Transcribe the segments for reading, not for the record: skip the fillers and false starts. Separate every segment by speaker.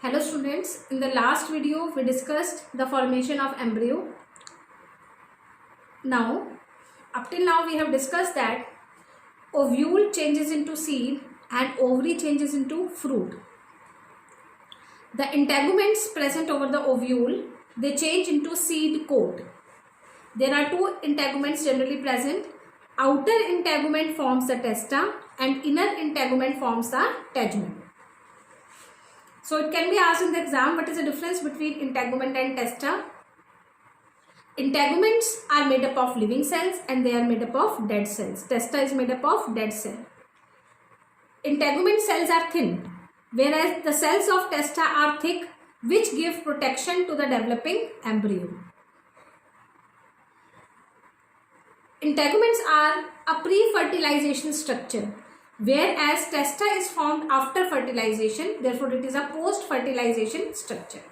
Speaker 1: Hello students, in the last video we discussed the formation of embryo. Now, up till now we have discussed that ovule changes into seed and ovary changes into fruit. The integuments present over the ovule, they change into seed coat. There are two integuments generally present. Outer integument forms the testa and inner integument forms the tegument. So it can be asked in the exam, what is the difference between integument and testa? Integuments are made up of living cells and they are made up of dead cells. Testa is made up of dead cell. Integument cells are thin, whereas the cells of testa are thick, which give protection to the developing embryo. Integuments are a pre-fertilization structure, whereas testa is formed after fertilization, therefore it is a post-fertilization structure.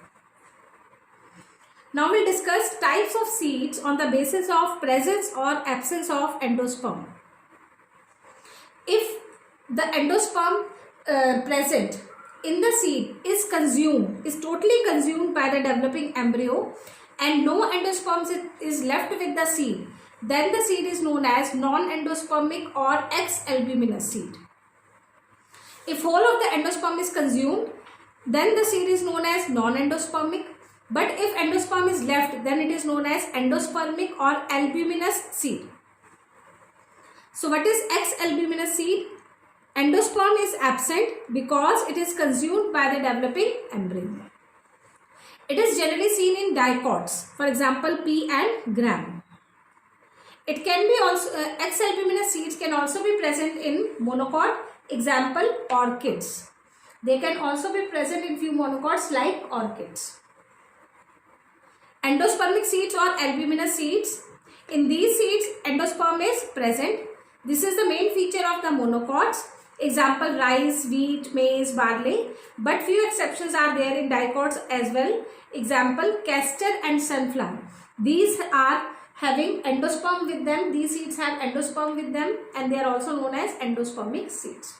Speaker 1: Now we'll discuss types of seeds on the basis of presence or absence of endosperm. If the endosperm present in the seed is totally consumed by the developing embryo and no endosperm is left with the seed, then the seed is known as non-endospermic or ex-albuminous seed. If whole of the endosperm is consumed, then the seed is known as non-endospermic. But if endosperm is left, then it is known as endospermic or albuminous seed. So what is ex-albuminous seed? Endosperm is absent because it is consumed by the developing embryo. It is generally seen in dicots, for example pea and gram. It can be also, ex-albuminous seeds can also be present in monocot, example orchids. They can also be present in few monocots like orchids. Endospermic seeds or albuminous seeds. In these seeds, endosperm is present. This is the main feature of the monocots. Example rice, wheat, maize, barley. But few exceptions are there in dicots as well. Example castor and sunflower. These are having endosperm with them. These seeds have endosperm with them and they are also known as endospermic seeds.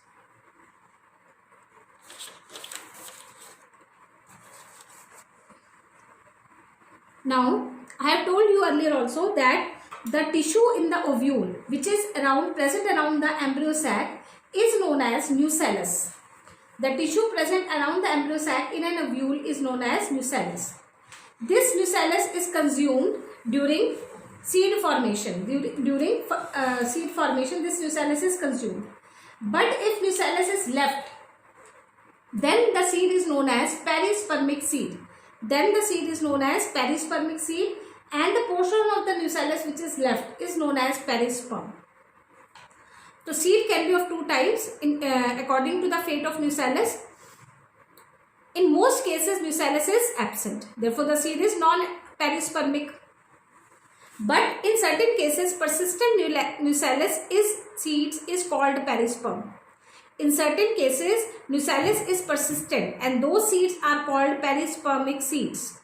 Speaker 1: Now, I have told you earlier also that the tissue in the ovule, which is present around the embryo sac, is known as nucellus. The tissue present around the embryo sac in an ovule is known as nucellus. This nucellus is consumed during seed formation. During seed formation, this nucellus is consumed. But if nucellus is left, then the seed is known as perispermic seed. And the portion of the nucellus which is left is known as perisperm. So seed can be of two types according to the fate of nucellus. In most cases, nucellus is absent. Therefore, the seed is non-perispermic. But in certain cases, persistent nucellus seeds is called perisperm. In certain cases, nucellus is persistent and those seeds are called perispermic seeds.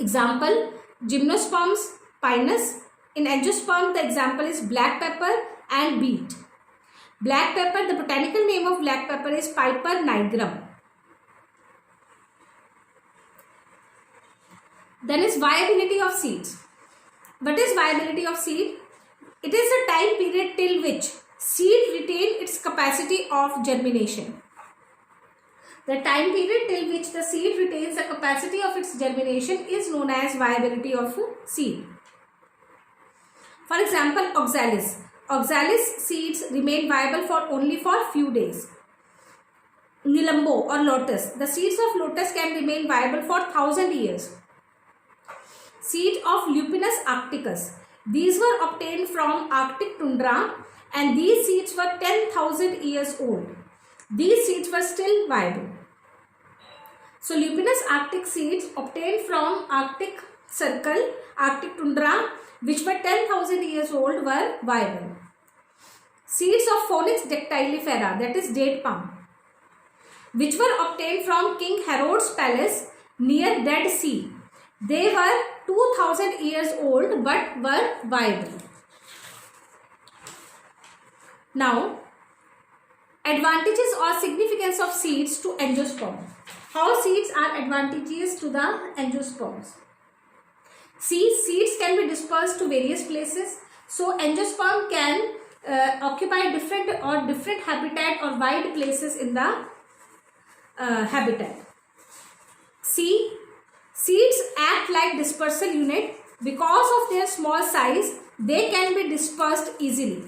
Speaker 1: Example, gymnosperms, pinus. In angiosperm, the example is black pepper and beet. Black pepper, the botanical name of black pepper is Piper nigrum. Then is viability of seeds. What is viability of seed? It is the time period till which seed retain its capacity of germination. The time period till which the seed retains the capacity of its germination is known as viability of seed. For example, oxalis. Oxalis seeds remain viable only for few days. Nilambo or lotus. The seeds of lotus can remain viable for 1000 years. Seed of Lupinus arcticus. These were obtained from Arctic tundra and these seeds were 10,000 years old. These seeds were still viable. So Lupinus arctic seeds obtained from Arctic circle, Arctic tundra, which were 10,000 years old, were viable. Seeds of Phoenix dactylifera, that is date palm, which were obtained from King Herod's palace near Dead Sea. They were 2000 years old but were viable. Now, Advantages or significance of seeds to angiosperm. How seeds are advantageous to the angiosperms? Seeds can be dispersed to various places. So angiosperm can occupy different habitat or wide places in the habitat. Seeds act like dispersal unit. Because of their small size, they can be dispersed easily,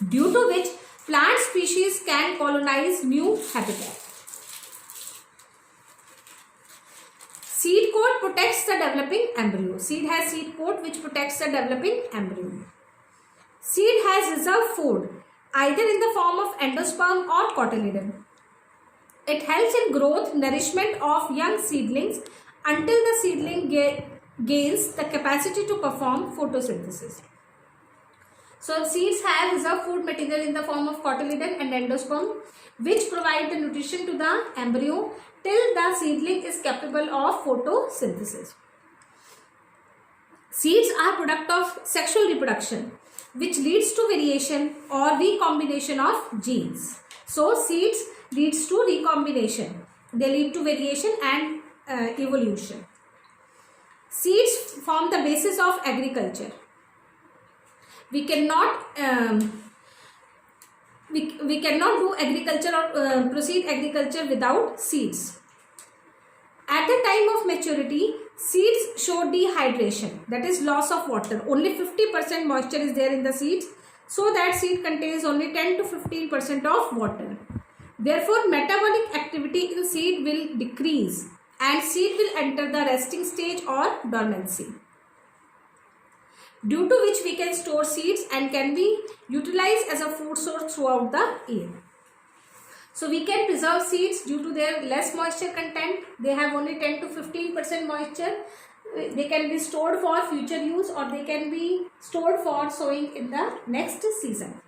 Speaker 1: due to which plant species can colonize new habitat. Seed coat protects the developing embryo. Seed has seed coat which protects the developing embryo. Seed has reserved food either in the form of endosperm or cotyledon. It helps in growth, nourishment of young seedlings until the seedling gains the capacity to perform photosynthesis. So seeds have reserved food material in the form of cotyledon and endosperm, which provide the nutrition to the embryo till the seedling is capable of photosynthesis. Seeds are product of sexual reproduction, which leads to variation or recombination of genes. So seeds leads to recombination. They lead to variation and evolution. Seeds form the basis of agriculture. We cannot do agriculture or proceed agriculture without seeds. At the time of maturity, seeds show dehydration, that is loss of water. Only 50% moisture is there in the seeds, so that seed contains only 10 to 15% of water. Therefore, metabolic activity in seed will decrease and seed will enter the resting stage or dormancy, due to which we can store seeds and can be utilized as a food source throughout the year. So we can preserve seeds due to their less moisture content. They have only 10 to 15% moisture. They can be stored for future use or they can be stored for sowing in the next season.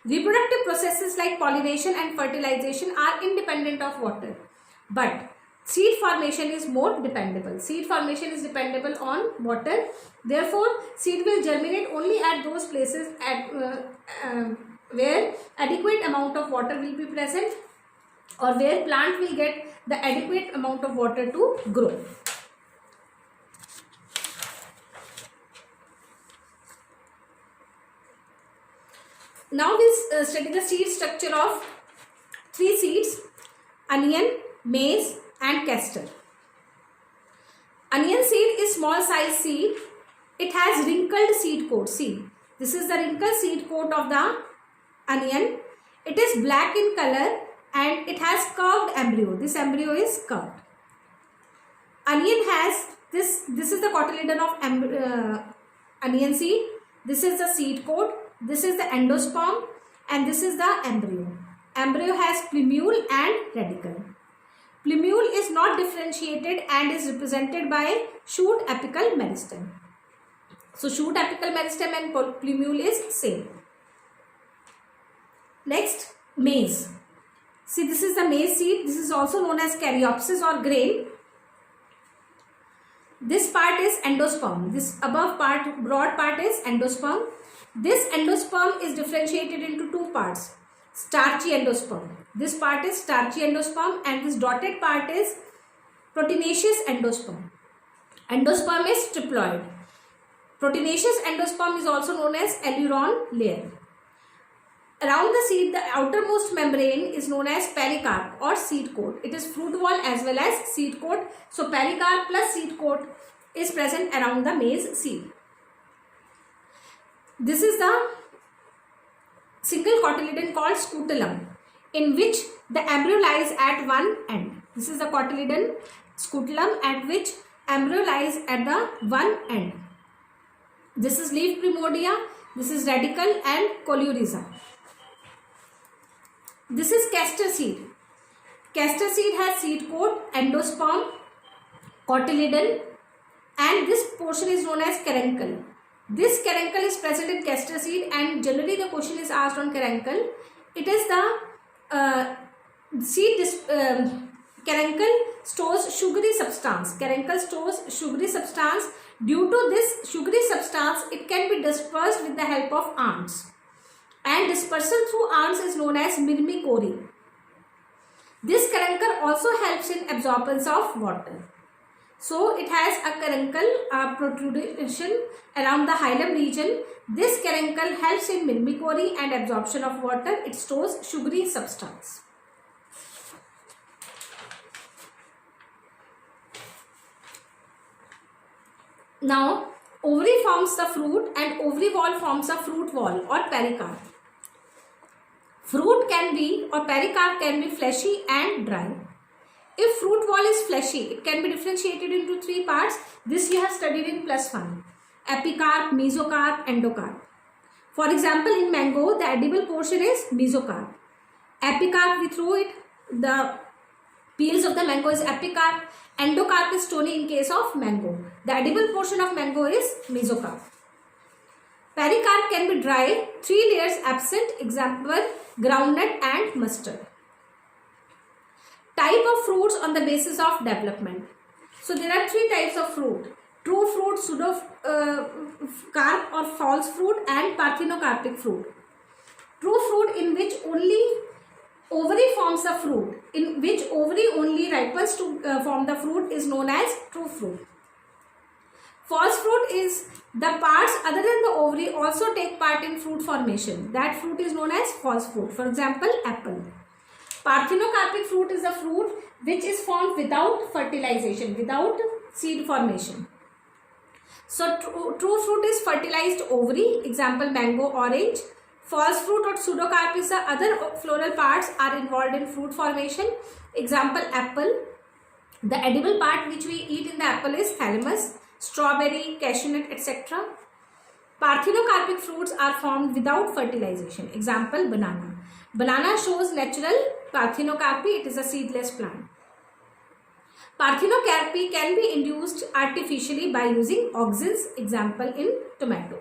Speaker 1: Reproductive processes like pollination and fertilization are independent of water, but seed formation is more dependable. Seed formation is dependable on water. Therefore, seed will germinate only at those places where adequate amount of water will be present or where plant will get the adequate amount of water to grow. Now we'll study the seed structure of three seeds: onion, maize and castor. Onion seed is small size seed. It has wrinkled seed coat. See, this is the wrinkled seed coat of the onion. It is black in color and it has curved embryo. This embryo is curved. Onion has this is the cotyledon of onion seed. This is the seed coat. This is the endosperm and this is the embryo. Embryo has plumule and radicle. Plumule is not differentiated and is represented by shoot apical meristem. So shoot apical meristem and plumule is same. Next, maize. See, this is the maize seed. This is also known as caryopsis or grain. This part is endosperm. This above part, broad part is endosperm. This endosperm is differentiated into two parts. Starchy endosperm. This part is starchy endosperm and this dotted part is proteinaceous endosperm. Endosperm is triploid. Proteinaceous endosperm is also known as aileron layer. Around the seed, the outermost membrane is known as pericarp or seed coat. It is fruit wall as well as seed coat. So pericarp plus seed coat is present around the maize seed. This is the single cotyledon called scutellum, in which the embryo lies at one end. This is the cotyledon scutellum at which embryo lies at the one end. This is leaf primordia, this is radicle and coleorhiza. This is castor seed. Castor seed has seed coat, endosperm, cotyledon, and this portion is known as caruncle. This caruncle is present in castor seed and generally the question is asked on caruncle. It is the caruncle stores sugary substance. Caruncle stores sugary substance. Due to this sugary substance, it can be dispersed with the help of ants. and dispersal through arms is known as myrmecory. This caruncle also helps in absorption of water. So it has a caruncle protrusion around the hilum region. This caruncle helps in myrmecory and absorption of water. It stores sugary substance. Now, ovary forms the fruit and ovary wall forms a fruit wall or pericarp. Fruit can be or pericarp can be fleshy and dry. If fruit wall is fleshy, it can be differentiated into three parts. This you have studied in +1. Epicarp, mesocarp, endocarp. For example, in mango, the edible portion is mesocarp. Epicarp, we throw it. The peels of the mango is epicarp. Endocarp is stony in case of mango. The edible portion of mango is mesocarp. Pericarp can be dry, 3 layers absent, example groundnut and mustard. Type of fruits on the basis of development. So there are 3 types of fruit: true fruit, pseudo carp or false fruit, and parthenocarpic fruit. True fruit, in which only ovary forms the fruit, in which ovary only ripens to form the fruit, is known as true fruit. False fruit is the parts other than the ovary also take part in fruit formation. That fruit is known as false fruit. For example, apple. Parthenocarpic fruit is a fruit which is formed without fertilization, without seed formation. So true fruit is fertilized ovary, example mango, orange. False fruit or pseudocarp is the other floral parts are involved in fruit formation, example apple. The edible part which we eat in the apple is thalamus, strawberry, cashew nut, etc. Parthenocarpic fruits are formed without fertilization, example banana. Banana shows natural parthenocarpy, it is a seedless plant. Parthenocarpy can be induced artificially by using auxins, example in tomato.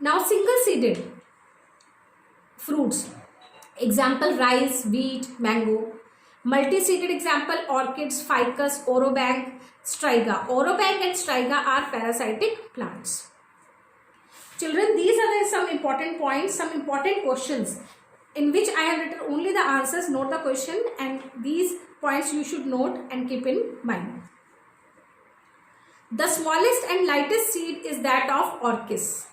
Speaker 1: Now single-seeded fruits, example rice, wheat, mango. Multi-seeded example orchids, ficus, orobank, striga. Orobank and striga are parasitic plants. Children, these are some important points, some important questions in which I have written only the answers. Note the question, and these points you should note and keep in mind. The smallest and lightest seed is that of orchis.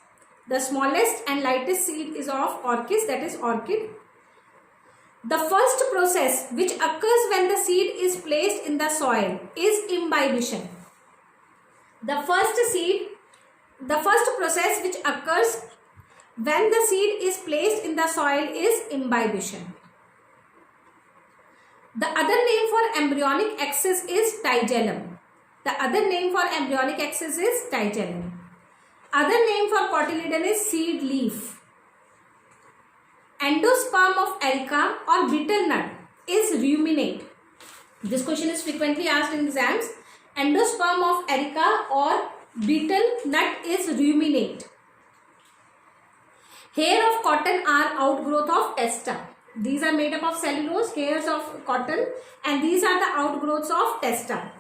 Speaker 1: The smallest and lightest seed is of orchis, that is orchid. The first process which occurs when the seed is placed in the soil is imbibition. The first process which occurs when the seed is placed in the soil is imbibition. The other name for embryonic axis is tigellum. The other name for embryonic axis is tigellum. Other name for cotyledon is seed leaf. Endosperm of erica or betel nut is ruminate. This question is frequently asked in exams. Endosperm of erica or betel nut is ruminate. Hair of cotton are outgrowth of testa. These are made up of cellulose, hairs of cotton, and these are the outgrowths of testa.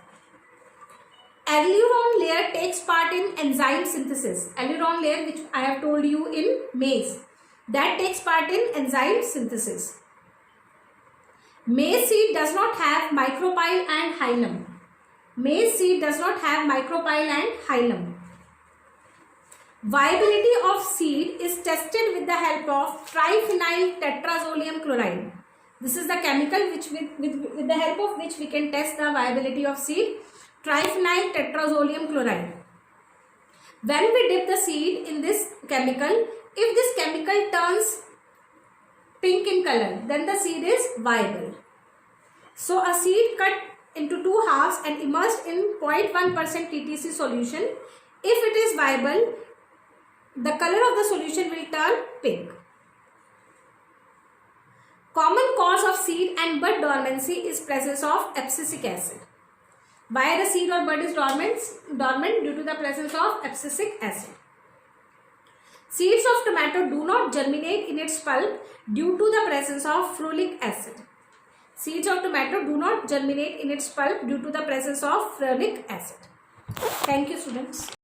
Speaker 1: Aileron layer takes part in enzyme synthesis. Aileron layer, which I have told you in maize, that takes part in enzyme synthesis. Maize seed does not have micropyle and hilum. Maize seed does not have micropyle and hilum. Viability of seed is tested with the help of triphenyl tetrazolium chloride. This is the chemical which with the help of which we can test the viability of seed. Triphenyl tetrazolium chloride. When we dip the seed in this chemical, if this chemical turns pink in color, then the seed is viable. So a seed cut into 2 halves and immersed in 0.1% TTC solution, if it is viable, the color of the solution will turn pink. Common cause of seed and bud dormancy is presence of abscisic acid. Why the seed or bud is dormant? Due to the presence of abscisic acid. Seeds of tomato do not germinate in its pulp due to the presence of ferulic acid. Seeds of tomato do not germinate in its pulp due to the presence of ferulic acid. Thank you, students.